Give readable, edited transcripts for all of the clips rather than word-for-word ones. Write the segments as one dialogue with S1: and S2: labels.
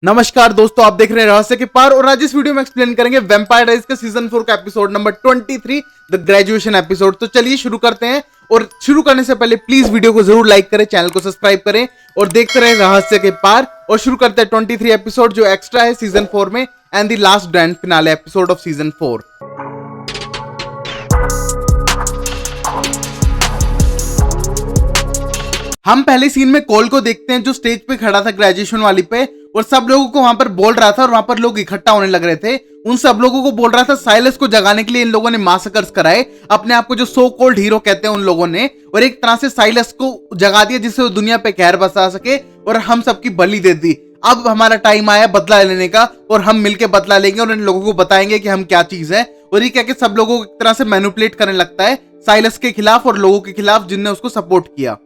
S1: नमस्कार दोस्तों, आप देख रहे हैं रहस्य के पार और आज इस वीडियो में एक्सप्लेन करेंगे वैम्पायर डायरीज का सीजन 4 का episode number 23 the graduation episode. तो चलिए शुरू करते हैं। और शुरू करने से पहले प्लीज वीडियो को जरूर लाइक करें, चैनल को सब्सक्राइब करें और देखते रहे रहस्य के पार। और शुरू करते हैं 23 एपिसोड जो एक्स्ट्रा है सीजन 4 में and the last grand finale episode off season 4। हम पहले सीन में कॉल को देखते हैं जो स्टेज पे खड़ा था ग्रेजुएशन वाली पे और सब लोगों को वहां पर बोल रहा था और वहां पर लोग इकट्ठा होने लग रहे थे। उन सब लोगों को बोल रहा था साइलस को जगाने के लिए इन लोगों ने मासकर्स कराए, अपने आप को जो सो कॉल्ड हीरो कहते हैं उन लोगों ने, और एक तरह से साइलस को जगा दिया जिससे वो दुनिया पे कहर बसा सके और हम सबकी बलि दे दी। अब हमारा टाइम आया बदला लेने का और हम मिलकर बदला लेंगे और इन लोगों को बताएंगे कि हम क्या चीज है। और ये कह के सब लोगों को एक तरह से मैनिपुलेट करने लगता है साइलस के खिलाफ और लोगों के खिलाफ जिनने उसको सपोर्ट किया।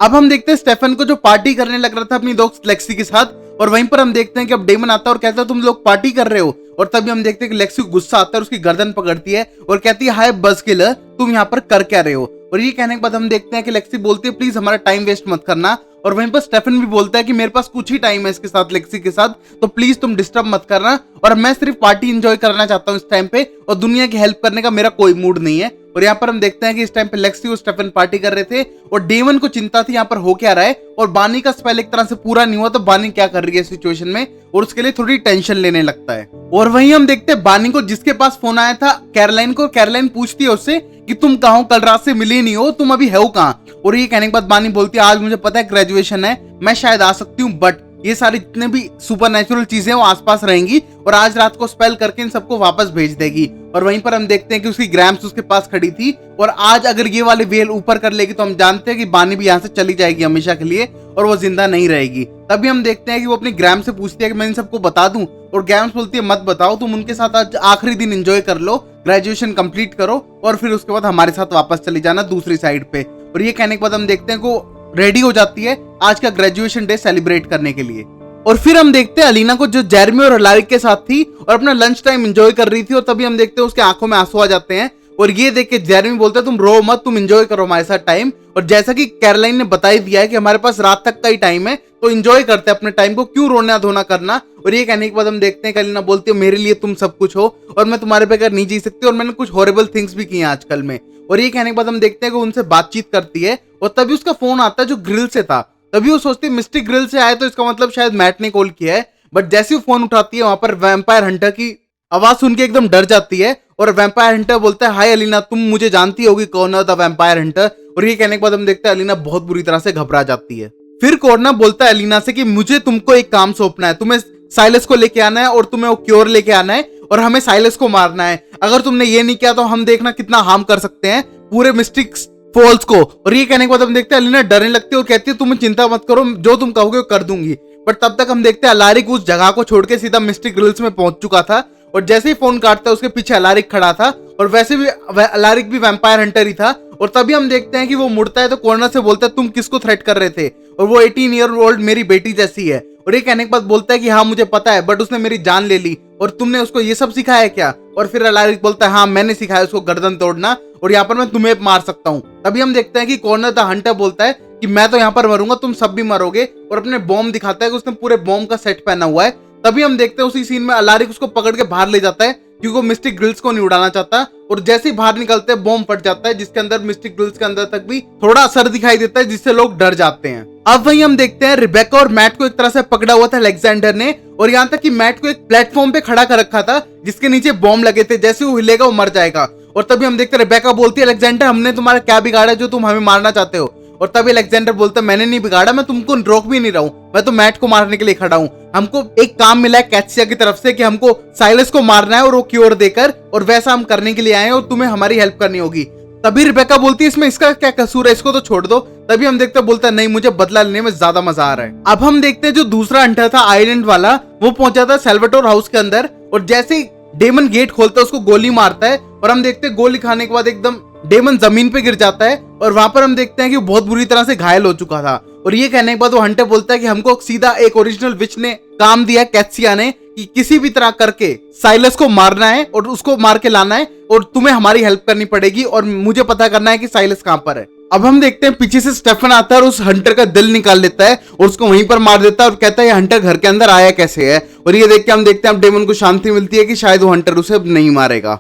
S1: अब हम देखते हैं स्टेफन को जो पार्टी करने लग रहा था अपनी दोस्त लेक्सी के साथ, और वहीं पर हम देखते हैं कि अब डेमन आता है और कहता है तुम लोग पार्टी कर रहे हो। और तभी हम देखते हैं कि लेक्सी को गुस्सा आता है और उसकी गर्दन पकड़ती है और कहती है हाय बज़किलर, तुम यहाँ पर कर क्या रहे हो। और ये कहने के बाद हम देखते हैं कि लेक्सी बोलती है प्लीज हमारा टाइम वेस्ट मत करना। और वहीं पर स्टेफन भी बोलता है कि मेरे पास कुछ ही टाइम है इसके साथ, लेक्सी के साथ, तो प्लीज तुम डिस्टर्ब मत करना और मैं सिर्फ पार्टी एंजॉय करना चाहता हूँ इस टाइम पे और दुनिया की हेल्प करने का मेरा कोई मूड नहीं है। और यहाँ पर हम देखते हैं कि इस टाइम पे लेक्सी और स्टेफन पार्टी कर रहे थे और डेमन को चिंता थी यहाँ पर हो क्या रहा है और बानी का स्पेल एक तरह से पूरा नहीं हुआ तो बानी क्या कर रही है सिचुएशन में, और उसके लिए थोड़ी टेंशन लेने लगता है। और वहीं हम देखते हैं बानी को जिसके पास फोन आया था कैरोलाइन को। कैरोलाइन पूछती है उससे कि तुम कहाँ हो, कल रात से मिली नहीं हो, तुम अभी हो कहाँ। और ये कहने के बाद बानी बोलती है आज मुझे पता है ग्रेजुएशन है, मैं शायद आ सकती हूँ बट ये सारी जितने भी सुपरनेचुरल चीजें वो आसपास रहेंगी और आज रात को स्पेल करके इन सबको वापस भेज देगी। और वहीं पर हम देखते हैं कि उसकी ग्रैम्स उसके पास खड़ी थी और आज अगर ये वाले वेल ऊपर कर लेगी तो हम जानते हैं कि बानी भी यहाँ से चली जाएगी हमेशा के लिए और वो जिंदा नहीं रहेगी। तभी हम देखते हैं कि वो अपनी ग्रैम से पूछती है कि मैं इन सबको बता दूं, और ग्रैम्स बोलती है मत बताओ, तुम उनके साथ आज आखिरी दिन एंजॉय कर लो, ग्रेजुएशन कंप्लीट करो और फिर उसके बाद हमारे साथ वापस चली जाना दूसरी साइड पे। और ये कहने के बाद हम देखते हैं को रेडी हो जाती है आज का ग्रेजुएशन डे सेलिब्रेट करने के लिए। और फिर हम देखते हैं अलीना को जो जेरमी और अलारिक के साथ थी और अपना लंच टाइम एंजॉय कर रही थी। और तभी हम देखते हैं उसके आंखों में आंसू आ जाते हैं और ये देख के जेरमी बोलता है तुम रो मत, तुम एंजॉय करो हमारे साथ टाइम। और जैसा कि कैरोलाइन ने बता ही दिया है कि हमारे पास रात तक का ही टाइम है तो एंजॉय करते हैं अपने टाइम को, क्यों रोना धोना करना। और ये कहने के बाद हम देखते हैं कि अलीना बोलती है मेरे लिए तुम सब कुछ हो और मैं तुम्हारे बगैर नहीं जी सकती और मैंने कुछ हॉरिबल थिंग्स भी की हैं आजकल में। और ये कहने के बाद हम देखते हैं कि उनसे बातचीत करती है और तभी उसका फोन आता है जो ग्रिल से था। तभी वो सोचती है मिस्टिक ग्रिल से आए तो इसका मतलब शायद मैट ने कॉल किया है, बट जैसे वो फोन उठाती है वहां पर वैम्पायर हंटर की आवाज सुन के एकदम डर जाती है और वैम्पायर हंटर बोलता है हाय अलीना, तुम मुझे जानती होगी कौन है द वैम्पायर हंटर। और ये कहने के बाद हम देखते हैं अलीना बहुत बुरी तरह से घबरा जाती है। फिर कॉर्ना बोलता है अलीना से कि मुझे तुमको एक काम सौंपना है, तुम्हें साइलस को लेके आना है और तुम्हें वो क्योर लेके आना है और हमें साइलस को मारना है। अगर तुमने ये नहीं किया तो हम देखना कितना हार्म कर सकते हैं पूरे मिस्टिक फॉल्स को। और ये कहने के बाद हम देखते हैं अलीना डरने लगती है और कहती है तुम्हें चिंता मत करो, जो तुम कहोगे वो कर दूंगी। बट तब तक हम देखते हैं अलारिक उस जगह को छोड़ के सीधा मिस्टिक ग्रिल्स में पहुंच चुका था और जैसे ही फोन काटता है उसके पीछे अलारिक खड़ा था और वैसे भी अलारिक भी वैम्पायर हंटर ही था। और तभी हम देखते हैं कि वो मुड़ता है तो कॉर्नर से बोलता है तुम किसको थ्रेट कर रहे थे, और वो 18 ईयर ओल्ड मेरी बेटी जैसी है। और ये कहने के बाद बोलता है कि हाँ मुझे पता है बट उसने मेरी जान ले ली और तुमने उसको ये सब सिखाया है क्या। और फिर अलारिक बोलता है हाँ मैंने सिखाया उसको गर्दन तोड़ना और यहाँ पर मैं तुम्हें मार सकता हूँ। तभी हम देखते हैं कि कॉर्नर द हंटर बोलता है कि मैं तो यहाँ पर मरूंगा, तुम सब भी मरोगे, और अपने बॉम्ब दिखाता है कि उसने पूरे बॉम्ब का सेट पहना हुआ है। तभी हम देखते हैं उसी सीन में अलारिक उसको पकड़ के बाहर ले जाता है क्योंकि वो मिस्टिक ग्रिल्स को नहीं उड़ाना चाहता। और जैसे ही बाहर निकलते हैं बॉम्ब फट जाता है जिसके अंदर मिस्टिक ग्रिल्स के अंदर तक भी थोड़ा असर दिखाई देता है जिससे लोग डर जाते हैं। अब वहीं हम देखते हैं रिबेका और मैट को एक तरह से पकड़ा हुआ था अलेक्जेंडर ने, और यहाँ तक कि मैट को एक प्लेटफॉर्म पे खड़ा कर रखा था जिसके नीचे बॉम्ब लगे थे, जैसे वो हिलेगा वो मर जाएगा। और तभी हम देखते हैं रिबेका बोलती है अलेक्जेंडर हमने तुम्हारा क्या बिगाड़ा जो तुम हमें मारना चाहते हो। और तभी अलेक्जेंडर बोलता है मैंने नहीं बिगाड़ा, मैं तुमको रोक भी नहीं रहा हूं, मैं तो मैट को मारने के लिए खड़ा हूं। हमको एक काम मिला है कैथसिया की तरफ से कि हमको साइलस को मारना है और वो क्योर देकर, और वैसा हम करने के लिए आए हैं और तुम्हें हमारी हेल्प करनी होगी। तभी रिबेका बोलती है इसमें इसका क्या कसूर है, इसको तो छोड़ दो। तभी हम देखते हैं बोलता है नहीं मुझे बदला लेने में ज्यादा मजा आ रहा है। अब हम देखते हैं जो दूसरा हंटर था आइलैंड वाला वो पहुंचा था सेल्वाटोर हाउस के अंदर और जैसे ही डेमन गेट खोलता है उसको गोली मारता है और हम देखते हैं गोली खाने के बाद एकदम डेमन जमीन पे गिर जाता है और वहां पर हम देखते हैं कि वो बहुत बुरी तरह से घायल हो चुका था। और ये कहने के बाद वो हंटर बोलता है कि हमको सीधा एक ओरिजिनल विच ने काम दिया कैथसिया ने कि किसी भी तरह करके साइलस को मारना है और उसको मार के लाना है और तुम्हें हमारी हेल्प करनी पड़ेगी और मुझे पता करना है कि साइलस कहां पर है। अब हम देखते हैं पीछे से स्टेफन आता है और उस हंटर का दिल निकाल लेता है और उसको वहीं पर मार देता है और कहता है ये हंटर घर के अंदर आया कैसे है। और ये देख के हम देखते हैं अब डेमन को शांति मिलती है कि शायद वो हंटर उसे अब नहीं मारेगा।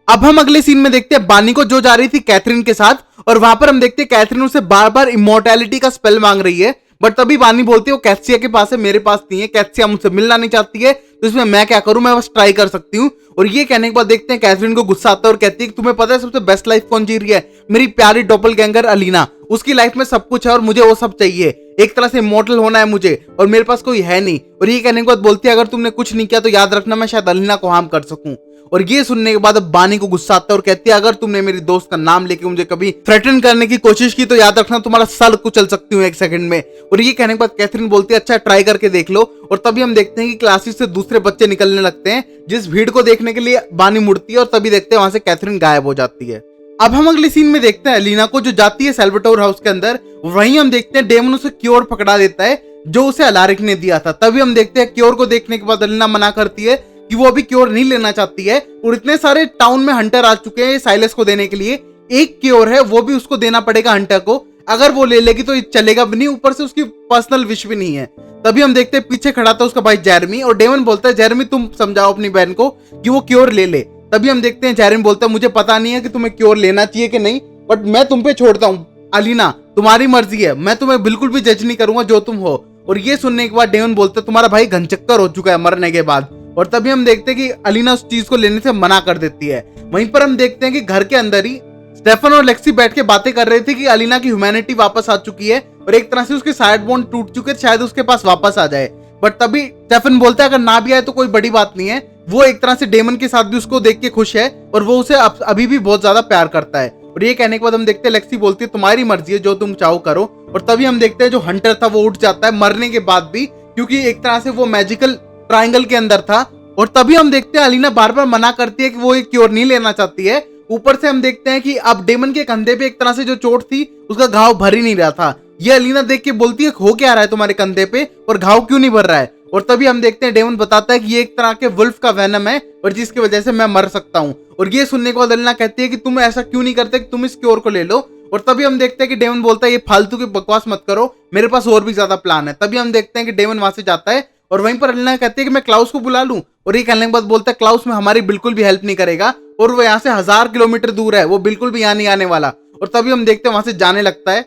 S1: अब हम अगले सीन में देखते हैं बानी को जो जा रही थी कैथरीन के साथ, और वहां पर हम देखते हैं कैथरीन उसे बार बार इमोर्टैलिटी का स्पेल मांग रही है, बट तभी बानी बोलती है वो कैथसिया के पास है, मेरे पास नहीं है, कैथसिया मुझसे मिलना नहीं चाहती है, तो इसमें मैं क्या करूं, मैं बस ट्राई कर सकती हूँ। और ये कहने के बाद देखते हैं कैथरीन को गुस्सा आता है और कहती है कि तुम्हें पता है सबसे बेस्ट लाइफ कौन जी रही है, मेरी प्यारी डॉपलगैंगर अलीना, उसकी लाइफ में सब कुछ है और मुझे वो सब चाहिए, एक तरह से इमॉर्टल होना है मुझे और मेरे पास कोई है नहीं। और ये कहने के बाद बोलती है अगर तुमने कुछ नहीं किया तो याद रखना मैं शायद अलीना को हार्म कर सकूं। और ये सुनने के बाद अब बानी को गुस्सा आता है और कहती है अगर तुमने मेरी दोस्त का नाम लेके मुझे कभी थ्रेटन करने की कोशिश की तो याद रखना तुम्हारा सर कुचल सकती हूँ 1 सेकंड में। और ये कहने के बाद कैथरीन बोलती है अच्छा ट्राई करके देख लो। और तभी हम देखते हैं कि क्लासेस से दूसरे बच्चे निकलने लगते हैं, जिस भीड़ को देखने के लिए बानी मुड़ती है और तभी देखते हैं वहां से कैथरीन गायब हो जाती है। अब हम अगले सीन में देखते हैं अलीना को जो जाती है सेल्वाटोर हाउस के अंदर, वहीं हम देखते हैं डेमन उसे क्योर पकड़ा देता है जो उसे अलारिक ने दिया था। तभी हम देखते हैं क्योर को देखने के बाद अलीना मना करती है कि वो अभी क्योर नहीं लेना चाहती है और इतने सारे टाउन में हंटर आ चुके हैं साइलस को देने के लिए, एक क्योर है वो भी उसको देना पड़ेगा हंटर को, अगर वो ले लेगी तो ये चलेगा भी नहीं, ऊपर से उसकी पर्सनल विश भी नहीं है। तभी हम देखते हैं पीछे खड़ा था उसका भाई जेरेमी और डेमन बोलता है जेरेमी तुम समझाओ अपनी बहन को कि वो क्योर ले ले। तभी हम देखते हैं जेरेमी बोलता है मुझे पता नहीं है कि तुम्हें क्योर लेना चाहिए कि नहीं, बट मैं तुम पे छोड़ता हूँ अलीना, तुम्हारी मर्जी है, मैं तुम्हें बिल्कुल भी जज नहीं करूंगा जो तुम हो। और ये सुनने के बाद डेमन बोलता है तुम्हारा भाई घनचक्कर हो चुका है मरने के बाद। और तभी हम देखते हैं कि अलीना उस चीज को लेने से मना कर देती है। वहीं पर हम देखते हैं कि घर के अंदर ही स्टेफन और लेक्सी बैठ के बातें कर रहे थे कि अलीना की ह्यूमैनिटी वापस आ चुकी है और एक तरह से उसके साइड बॉन्ड टूट चुके, शायद उसके पास वापस आ जाए। बट तभी स्टेफन बोलता है अगर ना भी आए तो कोई बड़ी बात नहीं है, वो एक तरह से डेमन के साथ भी उसको देख के खुश है और वो उसे अभी भी बहुत ज्यादा प्यार करता है। और ये कहने के बाद हम देखते हैं लेक्सी बोलती है तुम्हारी मर्जी है जो तुम चाहो करो। और तभी हम देखते हैं जो हंटर था वो उठ जाता है मरने के बाद भी, क्योंकि एक तरह से वो मैजिकल ट्राइंगल के अंदर था। और तभी हम देखते हैं अलीना बार बार मना करती है कि वो एक क्योर नहीं लेना चाहती है। ऊपर से हम देखते हैं कि अब डेमन के कंधे पे एक तरह से जो चोट थी उसका घाव भर ही नहीं रहा था। ये अलीना देख के बोलती है हो क्या रहा है तुम्हारे कंधे पे और घाव क्यों नहीं भर रहा है। और तभी हम देखते हैं डेमन बताता है कि ये एक तरह के वुल्फ का वेनम है और जिसकी वजह से मैं मर सकता हूँ। और ये सुनने के बाद अलीना कहती है कि तुम ऐसा क्यों नहीं करते कि तुम इस क्योर को ले लो। और तभी हम देखते हैं कि डेमन बोलता है ये फालतू की बकवास मत करो, मेरे पास और भी ज्यादा प्लान है। तभी हम देखते हैं कि डेमन वहां से जाता है और वहीं पर अलीना कहती है कि मैं क्लाउस को बुला लूं। और ये कहने के बाद बोलता है क्लाउस में हमारी बिल्कुल भी हेल्प नहीं करेगा और वो यहाँ से 1000 किलोमीटर दूर है, वो बिल्कुल भी यहाँ नहीं आने वाला। और तभी हम देखते हैं वहां से जाने लगता है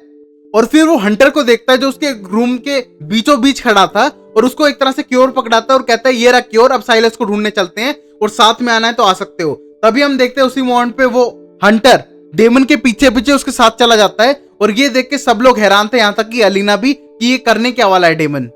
S1: और फिर वो हंटर को देखता है जो उसके रूम के बीचों बीच खड़ा था और उसको एक तरह से क्योर पकड़ाता है और कहता है ये रहा क्योर, अब साइलस को ढूंढने चलते हैं और साथ में आना है तो आ सकते हो। तभी हम देखते हैं उसी मोमेंट पे वो हंटर डेमन के पीछे पीछे उसके साथ चला जाता है और ये देख के सब लोग हैरान थे, यहाँ तक कि अलीना भी, कि ये करने क्या वाला है डेमन।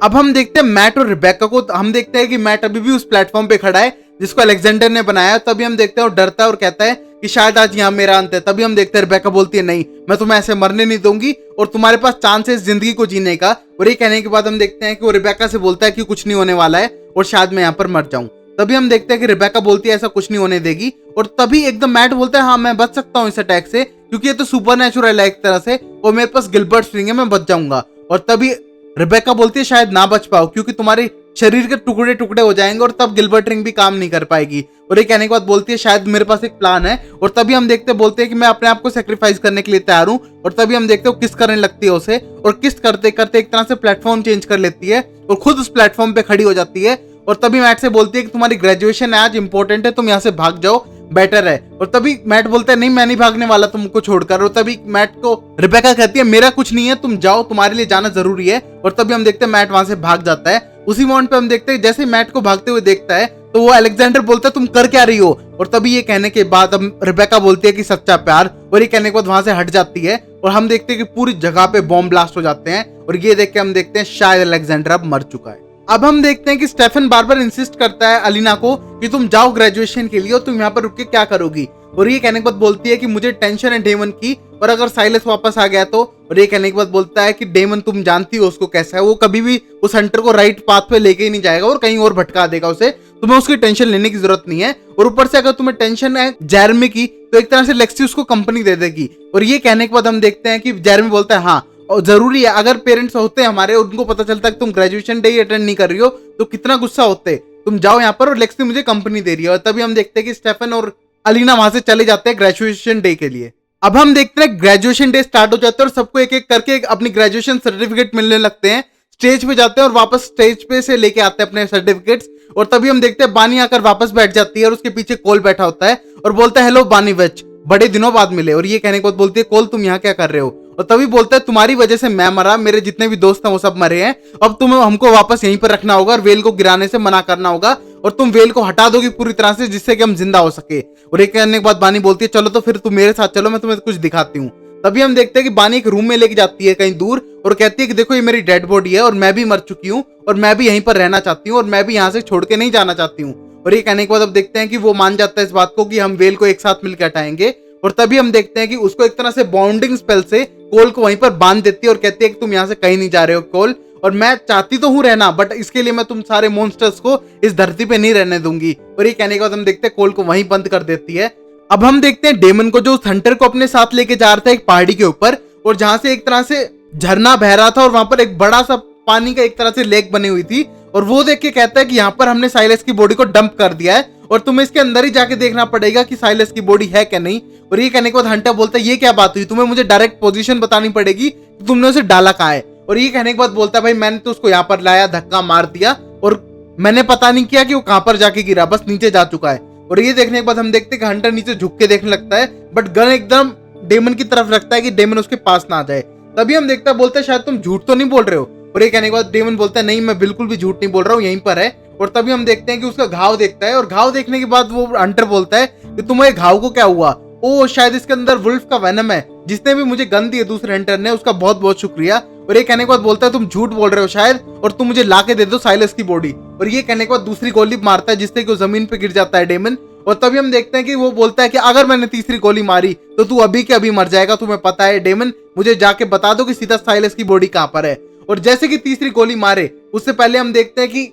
S1: अब हम देखते हैं मैट और रिबेका को। हम देखते हैं कि मैट अभी भी उस प्लेटफॉर्म पे खड़ा है जिसको अलेक्जेंडर ने बनाया। तभी हम देखते हैं वो डरता है और कहता है कि शायद आज यहाँ मेरा अंत है। तभी हम देखते हैं रिबेका बोलती है नहीं, मैं तुम्हें ऐसे मरने नहीं दूंगी और तुम्हारे पास चांस है इस जिंदगी को जीने का। और ये कहने के बाद हम देखते हैं कि वो रिबेका से बोलता है कि कुछ नहीं होने वाला है और शायद मैं यहाँ पर मर जाऊं। तभी हम देखते हैं कि रिबेका बोलती है ऐसा कुछ नहीं होने देगी। और तभी एकदम मैट बोलता है हाँ मैं बच सकता हूँ इस अटैक से, क्योंकि ये तो सुपर नेचुरल है एक तरह से और मेरे पास गिलबर्ट स्प्रिंग है, मैं बच जाऊंगा। और तभी रिबेका बोलती है शायद ना बच पाओ क्योंकि तुम्हारे शरीर के टुकड़े टुकड़े हो जाएंगे और तब गिलबर्ट रिंग भी काम नहीं कर पाएगी। और ये कहने के बाद बोलती है शायद मेरे पास एक प्लान है। और तभी हम देखते बोलते हैं कि मैं अपने आप को सेक्रीफाइस करने के लिए तैयार हूँ। और तभी हम देखते हो किस करने लगती है उसे और किस करते करते एक तरह से प्लेटफॉर्म चेंज कर लेती है और खुद उस प्लेटफॉर्म पे खड़ी हो जाती है। और तभी मैट से बोलती है कि तुम्हारी ग्रेजुएशन है आज, इंपॉर्टेंट है, तुम यहाँ से भाग जाओ, बेटर है। और तभी मैट बोलता है नहीं मैं नहीं भागने वाला तुमको छोड़कर। और तभी मैट को रिबेका कहती है मेरा कुछ नहीं है, तुम जाओ, तुम्हारे लिए जाना जरूरी है। और तभी हम देखते हैं मैट वहां से भाग जाता है। उसी मोमेंट पे हम देखते हैं जैसे मैट को भागते हुए देखता है तो वो अलेक्जेंडर बोलता है तुम कर क्या रही हो। और तभी ये कहने के बाद हम रिबेका बोलती है कि सच्चा प्यार। और ये कहने के बाद वहां से हट जाती है और हम देखते हैं कि पूरी जगह पे बॉम्ब ब्लास्ट हो जाते हैं। और ये देख के हम देखते हैं शायद अलेक्जेंडर अब मर चुका है। अब हम देखते हैं कि स्टेफन बार बार इंसिस्ट करता है अलीना को कि तुम जाओ ग्रेजुएशन के लिए और तुम यहाँ पर रुक के क्या करोगी। और ये कहने के बाद बोलती है कि मुझे टेंशन है डेमन की, और अगर साइलस वापस आ गया तो। और ये कहने के बाद बोलता है कि डेमन तुम जानती हो उसको कैसा है, वो कभी भी उस हंटर को राइट पाथ पे लेके ही नहीं जाएगा और कहीं और भटका देगा उसे, तुम्हें उसकी टेंशन लेने की जरूरत नहीं है। और ऊपर से अगर तुम्हें टेंशन है जेरेमी की तो एक तरह से लेक्सी उसको कंपनी दे देगी। और ये कहने के बाद हम देखते हैं कि जेरेमी बोलता है हाँ और जरूरी है, अगर पेरेंट्स होते हैं हमारे उनको पता चलता है कि तुम ग्रेजुएशन डे अटेंड नहीं कर रही हो तो कितना गुस्सा होते, तुम जाओ यहाँ पर और लेक्सी मुझे कंपनी दे रही है। और तभी हम देखते हैं कि स्टेफन और अलीना वहां से चले जाते हैं ग्रेजुएशन डे के लिए। अब हम देखते हैं ग्रेजुएशन डे स्टार्ट हो जाता है और सबको एक एक करके अपनी ग्रेजुएशन सर्टिफिकेट मिलने लगते हैं। स्टेज पे जाते हैं और वापस स्टेज पे से लेके आते हैं अपने सर्टिफिकेट्स। और तभी हम देखते हैं बानी आकर वापस बैठ जाती है और उसके पीछे कोल बैठा होता है और बोलता है हेलो बानी वच, बड़े दिनों बाद मिले। और ये कहने के बाद बोलती है कोल तुम यहाँ क्या कर रहे हो? और तभी बोलता है तुम्हारी वजह से मैं मरा, मेरे जितने भी दोस्त हैं वो सब मरे हैं, अब तुम्हें हमको वापस यहीं पर रखना होगा और वेल को गिराने से मना करना होगा और तुम वेल को हटा दोगी पूरी तरह से जिससे कि हम जिंदा हो सके। और ये कहने के बाद बानी बोलती है चलो तो फिर तुम मेरे साथ चलो, मैं तुम्हें कुछ दिखाती हूँ। तभी हम देखते हैं कि बानी एक रूम में लेके जाती है कहीं दूर और कहती है कि देखो ये मेरी डेड बॉडी है और मैं भी मर चुकी हूँ और मैं भी यहीं पर रहना चाहती हूँ और मैं भी यहाँ से छोड़ के नहीं जाना चाहती हूँ। और ये कहने के बाद अब देखते हैं कि वो मान जाता है इस बात को कि हम वेल को एक साथ मिलकर हटाएंगे। और तभी हम देखते हैं कि उसको एक तरह से बॉन्डिंग स्पेल से कोल को वहीं पर बांध देती है और कहती है कि तुम यहाँ से कहीं नहीं जा रहे हो कोल, और मैं चाहती तो हूँ रहना बट इसके लिए मैं तुम सारे मॉन्स्टर्स को इस धरती पे नहीं रहने दूंगी। और ये कहने के बाद हम देखते हैं कोल को वहीं बंद कर देती है। अब हम देखते हैं डेमन को जो उस हंटर को अपने साथ लेके जा रहा था एक पहाड़ी के ऊपर, और जहां से एक तरह से झरना बह रहा था और वहां पर एक बड़ा सा पानी का एक तरह से लेक बनी हुई थी। और वो देख के कहता है कि यहाँ पर हमने साइलस की बॉडी को डंप कर दिया है और तुम्हें इसके अंदर ही जाके देखना पड़ेगा कि साइलस की बॉडी है क्या नहीं। और ये कहने के बाद हंटर बोलता है ये क्या बात हुई, तुम्हें मुझे डायरेक्ट पोजीशन बतानी पड़ेगी कि तुमने उसे डाला कहाँ है। और ये कहने के बाद बोलता है भाई मैंने तो उसको यहाँ पर लाया, धक्का मार दिया और मैंने पता नहीं किया कि वो कहाँ पर जाके गिरा, बस नीचे जा चुका है। और ये देखने के बाद हम देखते हैं कि हंटर नीचे झुक के देखने लगता है बट गन एकदम डेमन की तरफ रखता है कि डेमन उसके पास ना आ जाए। तभी हम देखते हैं बोलते हैं शायद तुम झूठ तो नहीं बोल रहे हो। और ये कहने के बाद डेमन बोलता है नहीं मैं बिल्कुल भी झूठ नहीं बोल रहा हूँ, यहीं पर है। और तभी हम देखते हैं कि उसका घाव देखता है और घाव देखने के बाद वो हंटर बोलता है कि तुम्हारे घाव को क्या हुआ? ओ शायद इसके अंदर वुल्फ का वेनम है, जिसने भी मुझे गन दी है दूसरे हंटर ने, उसका बहुत बहुत शुक्रिया। और ये कहने के बाद बोलता है तुम झूठ बोल रहे हो शायद, और तुम मुझे ला के दे दो साइलस की बॉडी। और ये कहने के बाद दूसरी गोली मारता है जिससे कि वो जमीन पे गिर जाता है डेमन। और तभी हम देखते हैं कि वो बोलता है कि अगर मैंने तीसरी गोली मारी तो तू अभी के अभी मर जाएगा, तुम्हें पता है डेमन, मुझे जाके बता दो कि सीधा साइलस की बॉडी कहां पर है। और जैसे कि तीसरी गोली मारे उससे पहले हम देखते हैं कि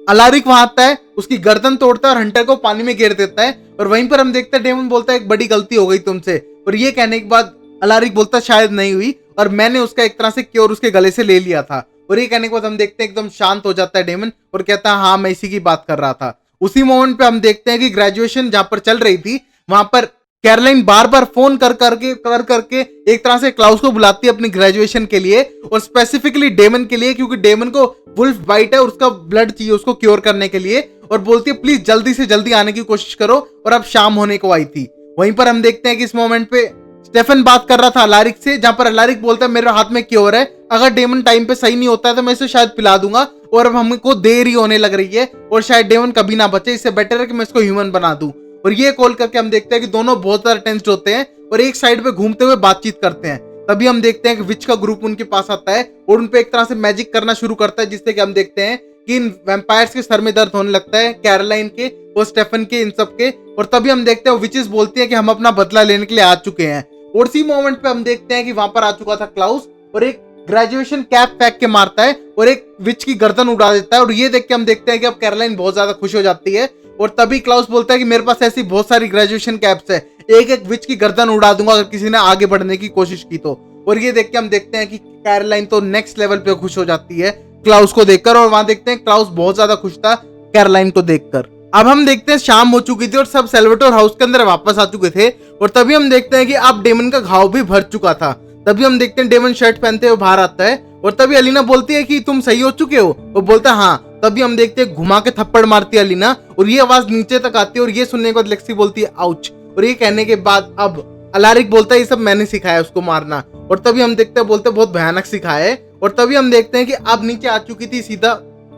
S1: अलारिक वहां आता है, उसकी गर्दन तोड़ता है और हंटर को पानी में गिर देता है। और वहीं पर हम देखते हैं डेमन बोलता है एक बड़ी गलती हो गई तुमसे। और ये कहने के बाद अलारिक बोलता है शायद नहीं हुई और मैंने उसका एक तरह से क्योर उसके गले से ले लिया था। और ये कहने के बाद हम देखते हैं एकदम शांत हो जाता है डेमन और कहता है हाँ मैं इसी की बात कर रहा था। उसी मोमेंट पे हम देखते हैं कि ग्रेजुएशन जहां पर चल रही थी वहां पर कैरोलाइन बार बार फोन कर करके एक तरह से क्लाउस को बुलाती है अपनी ग्रेजुएशन के लिए और स्पेसिफिकली डेमन के लिए, क्योंकि डेमन को वुल्फ बाइट है और उसका ब्लड चाहिए उसको क्योर करने के लिए। और बोलती है प्लीज जल्दी से जल्दी आने की कोशिश करो, और अब शाम होने को आई थी। वहीं पर हम देखते हैं कि इस मोमेंट पे स्टेफन बात कर रहा था अलारिक से, जहां पर अलारिक बोलता है मेरे हाथ में क्योर है, अगर डेमन टाइम पे सही नहीं होता है तो मैं इसे शायद पिला दूंगा, और अब हमको देर ही होने लग रही है और शायद डेमन कभी ना बचे, इससे बेटर है कि मैं इसको ह्यूमन बना दूं। और ये कॉल करके हम देखते हैं कि दोनों बहुत ज्यादा टेंस्ड होते हैं और एक साइड पे घूमते हुए बातचीत करते हैं। तभी हम देखते हैं कि विच का ग्रुप उनके पास आता है और उनपे एक तरह से मैजिक करना शुरू करता है, जिससे कि हम देखते हैं कि इन वैम्पायर्स के सर में दर्द होने लगता है, कैरोलाइन के और स्टेफन के, इन सब के। और तभी हम देखते हैं विचेस बोलती है कि हम अपना बदला लेने के लिए आ चुके हैं। और इसी मोमेंट पे हम देखते हैं कि वहां पर आ चुका था क्लाउस और एक ग्रेजुएशन कैप फेंक के मारता है और एक विच की गर्दन उड़ा देता है। और ये देख के हम देखते हैं कि अब कैरोलाइन बहुत ज्यादा खुश हो जाती है। और तभी क्लाउस बोलता है कि मेरे पास ऐसी बहुत सारी ग्रेजुएशन कैप्स है, एक एक विच की गर्दन उड़ा दूंगा अगर किसी ने आगे बढ़ने की कोशिश की तो। और ये देख के हम देखते हैं कि कैरोलाइन तो नेक्स्ट लेवल पे खुश हो जाती है क्लाउस को देखकर, और वहां देखते हैं क्लाउस बहुत ज्यादा खुश था कैरोलाइन को देखकर। अब हम देखते हैं शाम हो चुकी थी और सब सेल्वेटोर हाउस के अंदर वापस आ चुके थे। और तभी हम देखते हैं कि अब डेमन का घाव भी भर चुका था। तभी हम देखते हैं डेमन शर्ट पहनते हुए बाहर आता है और तभी अलीना बोलती है कि तुम सही हो चुके हो, वो बोलता है हाँ। तभी हम देखते हैं घुमा के थप्पड़ मारती है अलीना और ये आवाज नीचे तक आती है और ये सुनने के बाद लेक्सी बोलती है आउच। और ये कहने के बाद अब अलारिक बोलता है ये सब मैंने सिखाया उसको मारना। और तभी हम देखते हैं बोलते बहुत भयानक सिखाया है। और तभी हम देखते हैं कि अब नीचे आ चुकी थी सीधा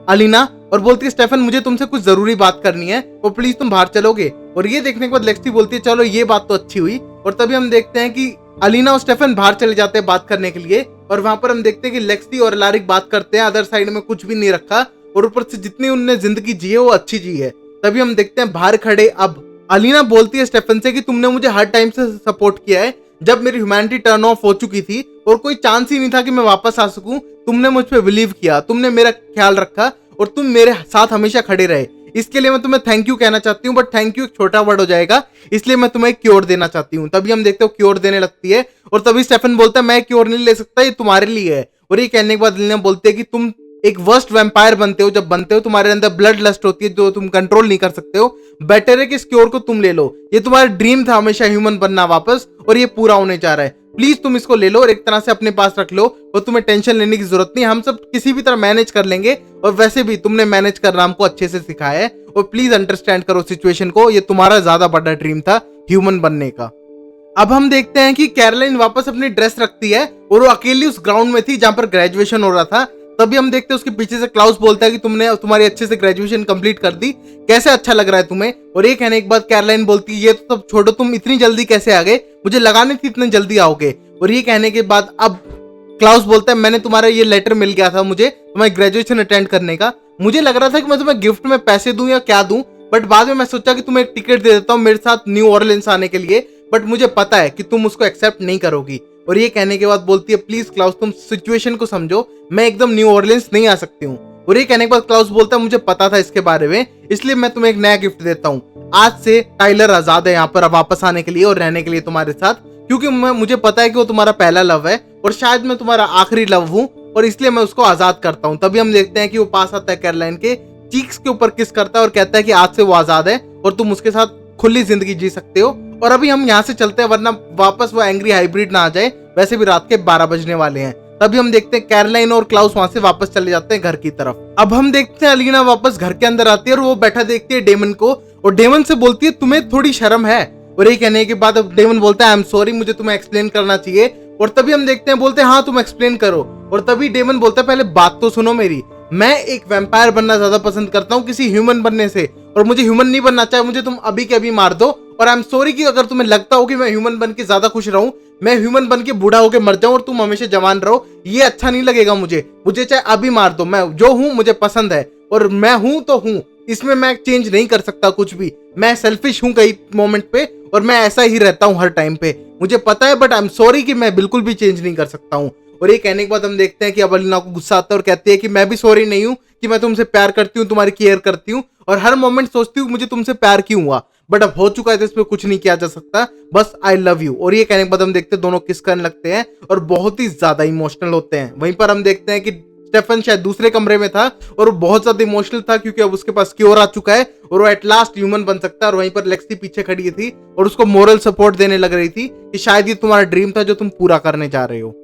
S1: अलीना और बोलती है स्टेफन मुझे तुमसे कुछ जरूरी बात करनी है, वो प्लीज तुम बाहर चलोगे। और ये देखने के बाद लेक्सी बोलती है चलो ये बात तो अच्छी हुई। और तभी हम देखते हैं कि अलीना और स्टेफन बाहर चले जाते हैं बात करने के लिए। और वहां पर हम देखते हैं कि लेक्सी और अलारिक बात करते हैं, अदर साइड में कुछ भी नहीं रखा और ऊपर से जितनी उनने जिंदगी जी है वो अच्छी जी है। तभी हम देखते हैं बाहर खड़े अब अलीना बोलती है स्टेफन से कि तुमने मुझे हर टाइम से सपोर्ट किया है, जब मेरी ह्यूमैनिटी टर्न ऑफ हो चुकी थी और कोई चांस ही नहीं था कि मैं वापस आ सकूं, तुमने मुझ पे बिलीव किया, तुमने मेरा ख्याल रखा और तुम मेरे साथ हमेशा खड़े रहे। इसके लिए मैं तुम्हें थैंक यू कहना चाहती हूँ, बट थैंक यू एक छोटा वर्ड हो जाएगा, इसलिए मैं तुम्हें क्योर देना चाहती हूँ। तभी हम देखते हो क्योर देने लगती है और तभी स्टेफन बोलता है मैं क्योर नहीं ले सकता, ये तुम्हारे लिए है। और ये कहने के बाद अलीना बोलती है कि तुम एक वर्स्ट वैम्पायर बनते हो। जब बनते हो तुम्हारे अंदर ब्लड लस्ट होती है जो तुम कंट्रोल नहीं कर सकते हो। बेटर है कि इस क्योर को तुम ले लो। ये तुम्हारा ड्रीम था हमेशा ह्यूमन बनना वापस, और ये पूरा होने जा रहा है। प्लीज तुम इसको ले लो और एक तरह से अपने पास रख लो, और तुम्हें टेंशन लेने की जरूरत नहीं, हम सब किसी भी तरह मैनेज कर लेंगे। और वैसे भी तुमने मैनेज करना हमको अच्छे से सिखाया है, और प्लीज अंडरस्टैंड करो सिचुएशन को। ये तुम्हारा ज्यादा बड़ा ड्रीम था ह्यूमन बनने का। अब हम देखते हैं कि कैरोलाइन वापस अपनी ड्रेस रखती है और वो अकेली उस ग्राउंड में थी जहां पर ग्रेजुएशन हो रहा था। तभी हम देखते हैं उसके पीछे से क्लाउस बोलता है कि तुमने तुम्हारी अच्छे से ग्रेजुएशन कंप्लीट कर दी, कैसे अच्छा लग रहा है तुम्हें। और ये कहने के बाद कैरोलाइन बोलती है ये तो सब छोड़ो, तुम इतनी जल्दी कैसे आ गए, मुझे लगा नहीं थी इतनी जल्दी आओगे। और ये कहने के बाद अब क्लाउस बोलता है मैंने तुम्हारा ये लेटर मिल गया था मुझे तुम्हारी ग्रेजुएशन अटेंड करने का। मुझे लग रहा था कि मैं तुम्हें गिफ्ट में पैसे दूं या क्या दूं, बट बाद में मैं सोचा कि तुम्हें एक टिकट दे देता हूं मेरे साथ न्यू ऑरलिन्स आने के लिए, बट मुझे पता है कि तुम उसको एक्सेप्ट नहीं करोगी। और ये कहने के बाद बोलती है प्लीज क्लाउस तुम सिचुएशन को समझो, मैं एकदम न्यू ऑरलिन्स नहीं आ सकती हूँ। और ये कहने के बाद क्लाउस बोलता है मुझे पता था इसके बारे में, इसलिए मैं तुम्हें एक नया गिफ्ट देता हूँ। आज से टाइलर आजाद है यहाँ पर वापस आने के लिए और रहने के लिए तुम्हारे साथ, क्योंकि मुझे पता है कि वो तुम्हारा पहला लव है और शायद मैं तुम्हारा आखिरी लव हूँ, और इसलिए मैं उसको आजाद करता हूँ। तभी हम देखते हैं कि वो पास आता है कैरोलाइन के, चीक्स के ऊपर किस करता है और कहता है कि आज से वो आजाद है और तुम उसके साथ खुली जिंदगी जी सकते हो। और अभी हम यहाँ से चलते हैं वरना वापस वो एंग्री हाइब्रिड ना आ जाए, वैसे भी रात के 12 बजने वाले हैं। तभी हम देखते हैं कैरोलाइन और क्लाउस वहां से वापस चले जाते हैं घर की तरफ। अब हम देखते हैं अलीना वापस घर के अंदर आती है और वो बैठा देखती है डेमन को, और डेमन से बोलती है तुम्हें थोड़ी शर्म है। और ये कहने के बाद अब डेमन बोलता है आई एम सॉरी, मुझे तुम्हें एक्सप्लेन करना चाहिए। और तभी हम देखते हैं बोलते हैं हाँ तुम एक्सप्लेन करो। और तभी डेमन बोलता है पहले बात तो सुनो मेरी, मैं एक वैम्पायर बनना ज्यादा पसंद करता हूँ किसी ह्यूमन बनने से, और मुझे ह्यूमन नहीं बनना चाहिए, मुझे तुम अभी के अभी मार दो। और आई एम सॉरी कि अगर तुम्हें लगता हो कि मैं ह्यूमन बन के ज्यादा खुश रहूं, मैं ह्यूमन बन के बूढ़ा होकर मर जाऊं और तुम हमेशा जवान रहो, ये अच्छा नहीं लगेगा मुझे चाहे अभी मार दो। मैं जो हूं मुझे पसंद है और मैं हूं तो हूं, इसमें मैं चेंज नहीं कर सकता कुछ भी। मैं सेल्फिश हूं कई मोमेंट पे और मैं ऐसा ही रहता हूं हर टाइम पे, मुझे पता है, बट आई एम सॉरी कि मैं बिल्कुल भी चेंज नहीं कर सकता हूं। और ये कहने के बाद हम देखते हैं कि अब अलीना को गुस्सा आता है और कहती है कि मैं भी सॉरी नहीं हूं कि मैं तुमसे प्यार करती हूँ, तुम्हारी केयर करती हूँ और हर मोमेंट सोचती हूँ मुझे तुमसे प्यार क्यों हुआ, बट अब हो चुका है तो इस पर कुछ नहीं किया जा सकता, बस आई लव यू। और ये कहने के बाद हम देखते हैं दोनों किस करने लगते हैं और बहुत ही ज्यादा इमोशनल होते हैं। वहीं पर हम देखते हैं कि स्टेफन शायद दूसरे कमरे में था और वो बहुत ज्यादा इमोशनल था क्योंकि अब उसके पास क्योर आ चुका है और वो एट लास्ट ह्यूमन बन सकता है। और वहीं पर लेक्सी पीछे खड़ी थी और उसको मोरल सपोर्ट देने लग रही थी कि शायद ये तुम्हारा ड्रीम था जो तुम पूरा करने जा रहे हो।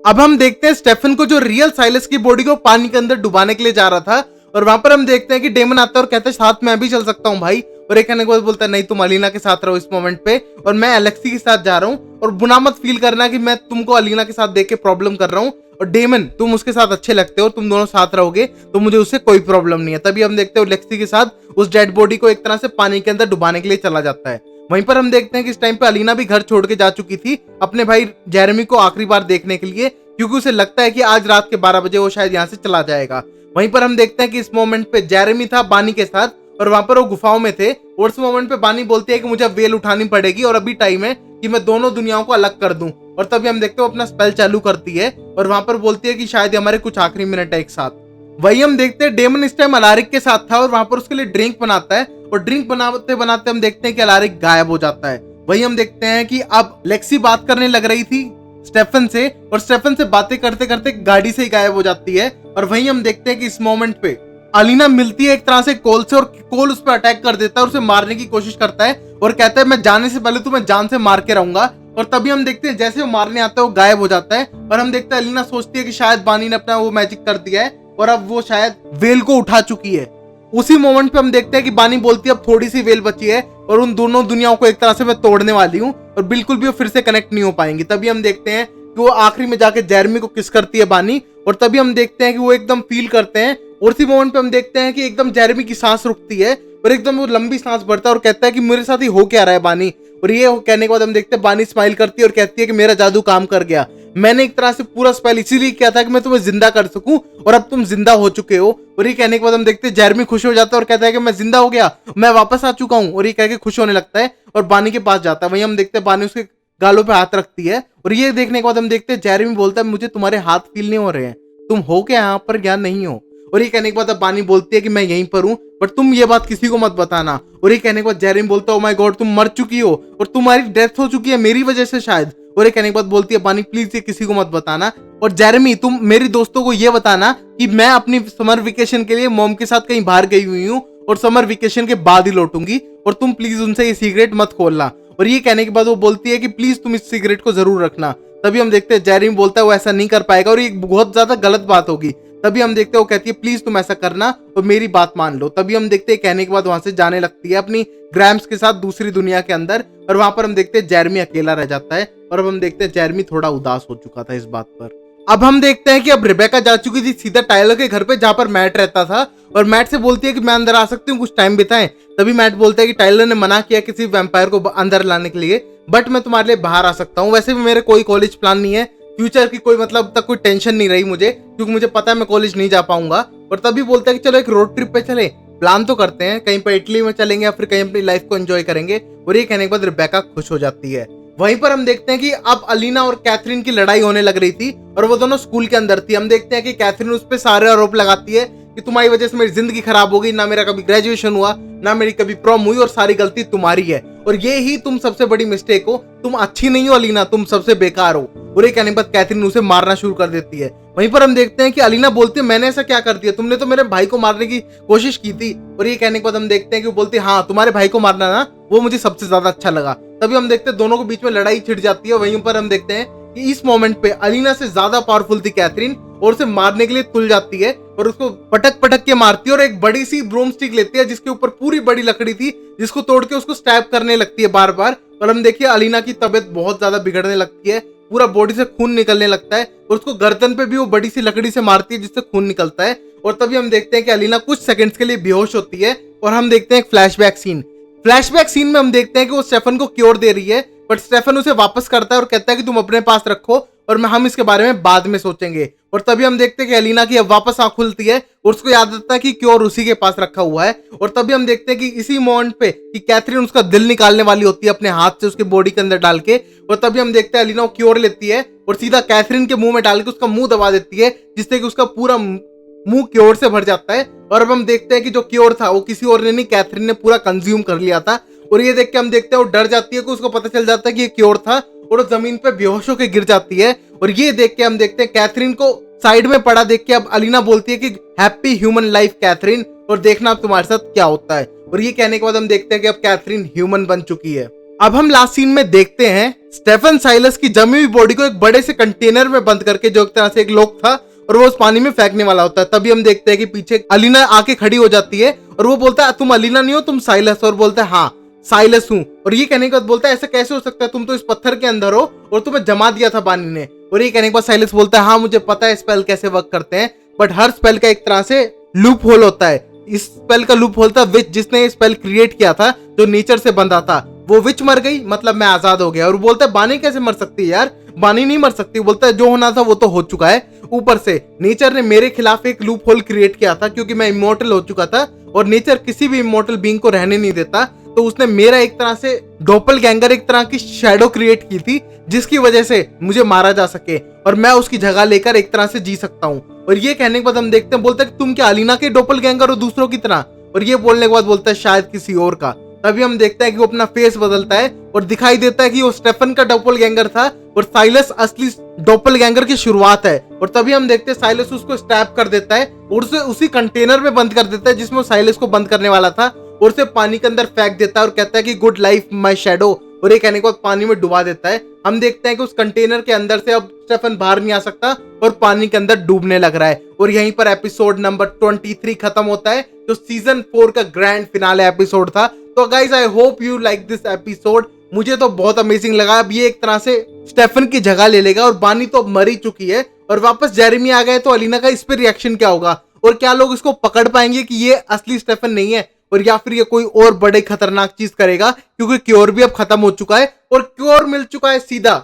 S1: अब हम देखते हैं स्टेफन को जो रियल साइलस की बॉडी को पानी के अंदर डुबाने के लिए जा रहा था, और वहां पर हम देखते हैं कि डेमन आता है और कहता है साथ में भी चल सकता हूँ भाई। और एक कहने के बाद बोलता है नहीं तुम अलीना के साथ रहो इस मोमेंट पे और मैं एलेक्सी के साथ जा रहा हूँ, और बुरा मत फील करना कि मैं तुमको अलीना के साथ देख के प्रॉब्लम कर रहा हूँ, और डेमन तुम उसके साथ अच्छे लगते हो, तुम दोनों साथ रहोगे तो मुझे उससे कोई प्रॉब्लम नहीं है। तभी हम देखते हो लेक्सी के साथ उस डेड बॉडी को एक तरह से पानी के अंदर डुबाने के लिए चला जाता है। वहीं पर हम देखते हैं कि इस टाइम पे अलीना भी घर छोड़ के जा चुकी थी अपने भाई जेरेमी को आखिरी बार देखने के लिए, क्योंकि उसे लगता है कि आज रात के 12 बजे वो शायद यहाँ से चला जाएगा। वहीं पर हम देखते हैं कि इस मोमेंट पे जेरेमी था बानी के साथ और वहां पर वो गुफाओं में थे, और उस मोमेंट पे बानी बोलती है कि मुझे वेल उठानी पड़ेगी और अभी टाइम है कि मैं दोनों दुनियाओं को अलग कर दूं। और तभी हम देखते हैं वो अपना स्पेल चालू करती है और वहां पर बोलती है कि शायद हमारे कुछ आखिरी मिनट है एक साथ। वही हम देखते हैं डेमन इस टाइम अलारिक के साथ था और वहां पर उसके लिए ड्रिंक बनाता है, और ड्रिंक बनाते बनाते हम देखते हैं कि अलारिक गायब हो जाता है। वही हम देखते हैं कि अब लेक्सी बात करने लग रही थी स्टेफन से, और स्टेफन से बातें करते करते गाड़ी से ही गायब हो जाती है। और वहीं हम देखते हैं कि इस मोमेंट पे अलीना मिलती है एक तरह से कोल से, और कोल उस पर अटैक कर देता है और उसे मारने की कोशिश करता है और कहता है मैं जाने से पहले तुम्हें जान से मार के रहूंगा। और तभी हम देखते हैं जैसे वो मारने आता है वो गायब हो जाता है, और हम देखते हैं अलीना सोचती है कि शायद बानी ने अपना वो मैजिक कर दिया है और अब वो शायद वेल को उठा चुकी है। उसी मोमेंट पे हम देखते हैं कि बानी बोलती है अब थोड़ी सी वेल बची है और उन दोनों दुनियाओं को एक तरह से मैं तोड़ने वाली हूँ और बिल्कुल भी वो फिर से कनेक्ट नहीं हो पाएंगी। तभी हम देखते हैं कि वो आखिरी में जाके जेरेमी को किस करती है बानी, और तभी हम देखते हैं कि वो एकदम फील करते हैं, और उसी मोमेंट पे हम देखते हैं कि एकदम जेरेमी की सांस रुकती है और एकदम वो लंबी सांस भरता है और कहता है कि मेरे साथ ही हो क्या रहा है बानी। और ये कहने के बाद हम देखते हैं बानी स्माइल करती है और कहती है कि मेरा जादू काम कर गया, मैंने एक तरह से पूरा स्पेल इसीलिए किया था कि मैं तुम्हें जिंदा कर सकूं और अब तुम जिंदा हो चुके हो। और ये कहने के बाद हम देखते हैं जेरेमी खुश हो जाता है और कहता है कि मैं जिंदा हो गया, मैं वापस आ चुका हूं, और ये कह के खुश होने लगता है और बानी के पास जाता है। वहीं हम देखते हैं बानी उसके गालों पे हाथ रखती है, और ये देखने के बाद हम देखते हैं जेरेमी बोलता है मुझे तुम्हारे हाथ फील नहीं हो रहे हैं, तुम हो क्या यहाँ पर या नहीं हो। और ये कहने के बाद अब बानी बोलती है कि मैं यहीं पर हूँ बट तुम ये बात किसी को मत बताना। और ये कहने के बाद जेरेमी बोलता है ओ माय गॉड तुम मर चुकी हो और तुम्हारी डेथ हो चुकी है मेरी वजह से शायद। और ये कहने के बाद बोलती है बानी प्लीज ये किसी को मत बताना, और जेरेमी तुम मेरी दोस्तों को ये बताना कि मैं अपनी समर वेकेशन के लिए मॉम के साथ कहीं बाहर गई हुई हूँ और समर वेकेशन के बाद ही लौटूंगी, और तुम प्लीज उनसे ये सीक्रेट मत खोलना। और ये कहने के बाद वो बोलती है कि प्लीज तुम इस सीक्रेट को जरूर रखना। तभी हम देखते हैं जेरेमी बोलता है वो ऐसा नहीं कर पाएगा और ये बहुत ज्यादा गलत बात होगी। तभी हम देखते हैं वो कहती है प्लीज तुम ऐसा करना और मेरी बात मान लो। तभी हम देखते हैं कहने के बाद वहां से जाने लगती है अपनी ग्रैम्स के साथ दूसरी दुनिया के अंदर, और वहां पर हम देखते हैं जेरेमी अकेला रह जाता है। और अब हम देखते हैं जेरेमी थोड़ा उदास हो चुका था इस बात पर। अब हम देखते हैं कि अब रिबेका जा चुकी थी सीधा टायलर के घर पे जहां पर मैट रहता था, और मैट से बोलती है कि मैं अंदर आ सकती हूँ कुछ टाइम बिताएं। तभी मैट बोलता है कि टायलर ने मना किया किसी वैम्पायर को अंदर लाने के लिए, बट मैं तुम्हारे लिए बाहर आ सकता हूँ। वैसे भी मेरे कोई कॉलेज प्लान नहीं है, फ्यूचर की कोई मतलब तक कोई टेंशन नहीं रही मुझे, क्योंकि मुझे पता है मैं कॉलेज नहीं जा पाऊंगा। और तभी बोलता है कि चलो एक रोड ट्रिप पे चले, प्लान तो करते हैं, कहीं पर इटली में चलेंगे या फिर कहीं अपनी लाइफ को एंजॉय करेंगे। और ये कहने के बाद रिबेका खुश हो जाती है। वहीं पर हम देखते हैं कि अब अलीना और कैथरीन की लड़ाई होने लग रही थी और वो दोनों स्कूल के अंदर थी। हम देखते हैं कि कैथरीन उस पर सारे आरोप लगाती है कि तुम्हारी वजह से मेरी जिंदगी खराब हो गई, ना मेरा कभी ग्रेजुएशन हुआ, ना मेरी कभी प्रॉम हुई, और सारी गलती तुम्हारी है, और ये ही तुम सबसे बड़ी मिस्टेक हो, तुम अच्छी नहीं हो अलीना, तुम सबसे बेकार हो। और ये कहने के बाद कैथरीन उसे मारना शुरू कर देती है। वहीं पर हम देखते हैं कि अलीना बोलती है मैंने ऐसा क्या कर दिया, तुमने तो मेरे भाई को मारने की कोशिश की थी। और ये कहने के बाद हम देखते हैं कि वो बोलती है हाँ तुम्हारे भाई को मारना ना वो मुझे सबसे ज्यादा अच्छा लगा। तभी हम देखते हैं दोनों के बीच में लड़ाई छिड़ जाती है। वहीं पर हम देखते हैं कि इस मोमेंट पे अलीना से ज्यादा पावरफुल थी कैथरीन, और उसे मारने के लिए तुल जाती है और उसको पटक पटक के मारती है, और एक बड़ी सी ब्रूम स्टिक लेती है जिसके ऊपर पूरी बड़ी लकड़ी थी, जिसको तोड़ के उसको स्टैब करने लगती है बार बार। और हम देखिए अलीना की तबीयत बहुत ज्यादा बिगड़ने लगती है, पूरा बॉडी से खून निकलने लगता है, और उसको गर्दन पे भी वो बड़ी सी लकड़ी से मारती है जिससे खून निकलता है। और तभी हम देखते हैं कि अलीना कुछ सेकंड्स के लिए बेहोश होती है, और हम देखते हैं एक फ्लैशबैक सीन में हम देखते हैं कि वो स्टेफन को क्योर दे रही है, बट स्टेफन उसे वापस करता है और कहता है कि तुम अपने पास रखो और हम इसके बारे में बाद में सोचेंगे। और तभी हम देखते हैं कि अलीना की अब वापस आंख खुलती है और उसको याद आता है कि क्योर उसी के पास रखा हुआ है। और तभी हम देखते हैं कि इसी मोमेंट पे कि कैथरीन उसका दिल निकालने वाली होती है अपने हाथ से उसके बॉडी के अंदर डाल के, और तभी हम देखते हैं अलीना वो क्योर लेती है और सीधा कैथरीन के मुंह में डाल के उसका मुंह दबा देती है, जिससे कि उसका पूरा मुंह क्योर से भर जाता है। और अब हम देखते हैं कि जो क्योर था वो किसी और ने नहीं, कैथरीन ने पूरा कंज्यूम कर लिया था। और ये देख के हम देखते हैं वो डर जाती है कि उसको पता चल जाता है कि ये क्योर था, और वो जमीन पे बेहोश होकर गिर जाती है। और ये देख के हम देखते हैं कैथरीन को साइड में पड़ा देख के अब अलीना बोलती है कि हैप्पी ह्यूमन लाइफ कैथरीन, और देखना अब तुम्हारे साथ क्या होता है। और ये कहने के बाद हम देखते हैं कि अब कैथरीन ह्यूमन बन चुकी है। अब हम लास्ट सीन में देखते हैं स्टेफन साइलस की जमी हुई बॉडी को एक बड़े से कंटेनर में बंद करके, जो एक तरह से एक लॉक था, और वो उस पानी में फेंकने वाला होता है। तभी हम देखते हैं कि पीछे अलीना आके खड़ी हो जाती है और वो बोलता है तुम अलीना नहीं हो, तुम साइलस। और बोलता है हाँ साइलस हूं। और ये कहने के बाद बोलता है ऐसा कैसे हो सकता है, तुम तो इस पत्थर के अंदर हो और तुम्हें जमा दिया था पानी ने। और ये कहने के बाद साइलस बोलता है हाँ मुझे पता है स्पेल कैसे वर्क करते हैं, बट हर स्पेल का एक तरह से लूप होल होता है। इस स्पेल का लूप होल था विच, जिसने ये स्पेल क्रिएट किया था जो नेचर से बंधा था, वो विच मर गई, मतलब मैं आजाद हो गया। और बोलता है बानी कैसे मर सकती है यार, बानी नहीं मर सकती। बोलता है जो होना था वो तो हो चुका है, ऊपर से नेचर ने मेरे खिलाफ एक लूप होल क्रिएट किया था क्योंकि मैं इमोर्टल हो चुका था, और नेचर किसी भी इमोर्टल बीइंग को रहने नहीं देता, तो उसने मेरा एक तरह से डोपलगैंगर, एक तरह की शैडो क्रिएट की थी जिसकी वजह से मुझे मारा जा सके और मैं उसकी जगह लेकर एक तरह से जी सकता हूँ। और ये कहने के बाद हम देखते हैं बोलता है कि तुम क्या अलीना के डोपलगैंगर हो दूसरों की तरह। और ये बोलने के बाद बोलता है शायद किसी और का। तभी हम देखते हैं कि वो अपना फेस बदलता है और दिखाई देता है कि वो स्टेफन का डोपलगैंगर था और साइलस असली डोपलगैंगर की शुरुआत है। और तभी हम देखते हैं साइलस उसको स्टैब कर देता है और उसे उसी कंटेनर में बंद कर देता है जिसमें साइलस को बंद करने वाला था, और उसे पानी के अंदर फेंक देता है और कहता है कि गुड लाइफ माय शैडो, और ये कहने के बाद पानी में डुबा देता है। हम देखते हैं कि उस कंटेनर के अंदर से अब स्टेफन बाहर नहीं आ सकता और पानी के अंदर डूबने लग रहा है। और यहीं पर एपिसोड नंबर 23 खत्म होता है, जो सीजन 4 का ग्रैंड फिनाले एपिसोड था। तो guys I hope you like this episode, मुझे तो बहुत अमेजिंग लगा। अब ये एक तरह से स्टेफन की जगह ले लेगा और बानी तो मर ही चुकी है और वापस जेरेमी आ गए, तो अलीना का इस पर रिएक्शन क्या होगा और क्या लोग इसको पकड़ पाएंगे कि ये असली स्टेफन नहीं है, और या फिर ये कोई और बड़े खतरनाक चीज करेगा, क्योंकि क्योर भी अब खत्म हो चुका है और क्योर मिल चुका है सीधा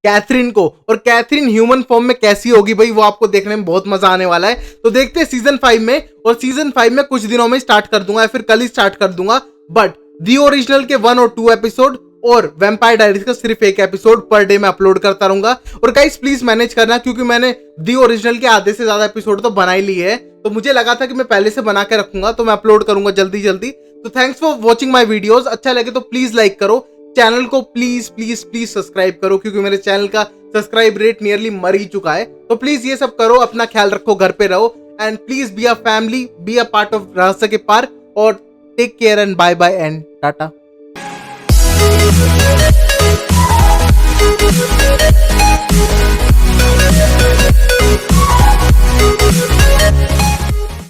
S1: कैथरीन को। और कैथरीन ह्यूमन फॉर्म में कैसी होगी भाई, वो आपको देखने में बहुत मजा आने वाला है। तो देखते हैं सीजन 5 में, और सीजन 5 में कुछ दिनों में स्टार्ट कर दूंगा या फिर कल ही स्टार्ट कर दूंगा, बट दी ओरिजिनल के 1 और 2 एपिसोड और वैम्पायर डायरीज का सिर्फ एक एपिसोड पर डे में अपलोड करता रहूंगा। और गाइस प्लीज मैनेज करना, क्योंकि मैंने दी ओरिजिनल के आधे से ज्यादा एपिसोड तो बना ही लिए है, तो मुझे लगा था कि मैं पहले से बना के रखूंगा, तो मैं अपलोड करूंगा जल्दी जल्दी। तो thanks for watching my videos. अच्छा लगे तो प्लीज लाइक करो, चैनल को प्लीज प्लीज प्लीज सब्सक्राइब करो, क्योंकि मेरे चैनल का सब्सक्राइब रेट नियरली मर ही चुका है। तो प्लीज ये सब करो, अपना ख्याल रखो, घर पे रहो, and please be a family, be a part of रहस्य के पार, और take care and bye bye and Tata.